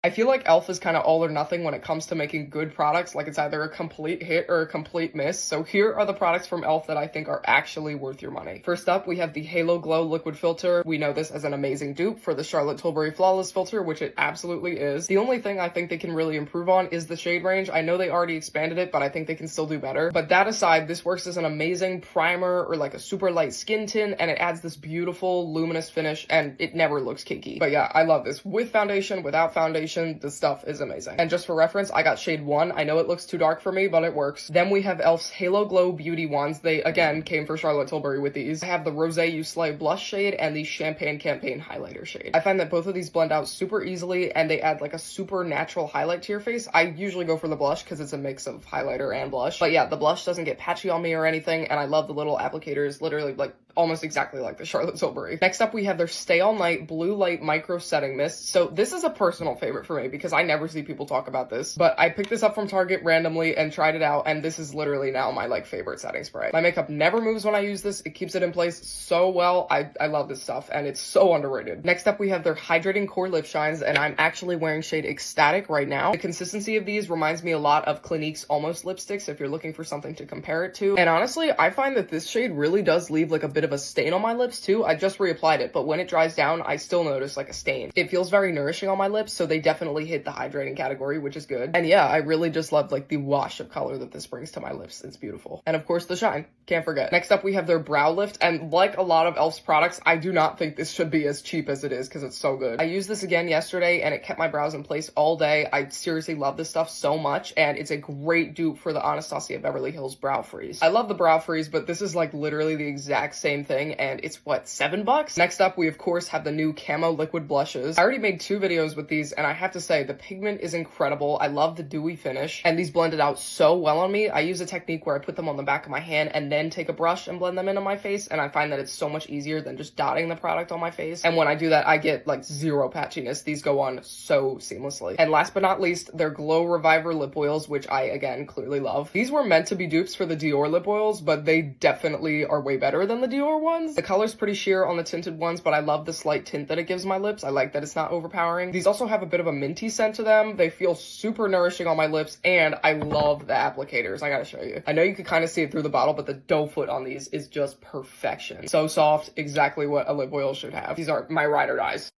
I feel like e.l.f. is kind of all or nothing when it comes to making good products, like it's either a complete hit or a complete miss. So here are the products from e.l.f. that I think are actually worth your money. First up, we have the Halo Glow Liquid Filter. We know this as an amazing dupe for the Charlotte Tilbury Flawless Filter, which it absolutely is. The only thing I think they can really improve on is the shade range. I know they already expanded it, but I think they can still do better. But that aside, this works as an amazing primer or like a super light skin tint, and it adds this beautiful luminous finish, and it never looks cakey. But yeah, I love this. With foundation, without foundation, this stuff is amazing. And just for reference, I got shade 1. I know it looks too dark for me, but it works. Then we have e.l.f.'s Halo Glow Beauty Wands. They, again, came for Charlotte Tilbury with these. I have the Rosé You Slay blush shade and the Champagne Campaign highlighter shade. I find that both of these blend out super easily, and they add like a super natural highlight to your face. I usually go for the blush because it's a mix of highlighter and blush. But yeah, the blush doesn't get patchy on me or anything, and I love the little applicators, literally like almost exactly like the Charlotte Tilbury. Next up, we have their Stay All Night Blue Light Micro Setting Mist. So this is a personal favorite for me because I never see people talk about this, but I picked this up from Target randomly and tried it out, and this is literally now my like favorite setting spray. My makeup never moves when I use this. It keeps it in place so well. I love this stuff, and it's so underrated. Next up, we have their Hydrating Core Lip Shines, and I'm actually wearing shade Ecstatic right now. The consistency of these reminds me a lot of Clinique's Almost lipsticks if you're looking for something to compare it to. And honestly, I find that this shade really does leave like a bit of a stain on my lips too. I just reapplied it, but when it dries down, I still notice like a stain. It feels very nourishing on my lips, so they definitely hit the hydrating category, which is good. And yeah, I really just love like the wash of color that this brings to my lips. It's beautiful. And of course the shine, can't forget. Next up, we have their Brow Lift, and like a lot of e.l.f.'s products, I do not think this should be as cheap as it is because it's so good. I used this again yesterday and it kept my brows in place all day. I seriously love this stuff so much, and it's a great dupe for the Anastasia Beverly Hills Brow Freeze. I love the Brow Freeze, but this is like literally the exact same thing, and it's what, $7? Next up, we of course have the new Camo Liquid Blushes. I already made 2 videos with these, and I have to say the pigment is incredible. I love the dewy finish, and these blended out so well on me. I use a technique where I put them on the back of my hand and then take a brush and blend them into my face, and I find that it's so much easier than just dotting the product on my face. And when I do that, I get like zero patchiness. These go on so seamlessly. And last but not least, their Glow Reviver lip oils, which I again clearly love. These were meant to be dupes for the Dior lip oils, but they definitely are way better than the Dior ones. The color's pretty sheer on the tinted ones, but I love the slight tint that it gives my lips. I like that it's not overpowering. These also have a bit of a minty scent to them. They feel super nourishing on my lips, and I love the applicators. I gotta show you. I know you can kind of see it through the bottle, but the doe foot on these is just perfection. So soft, exactly what a lip oil should have. These are my ride or dies.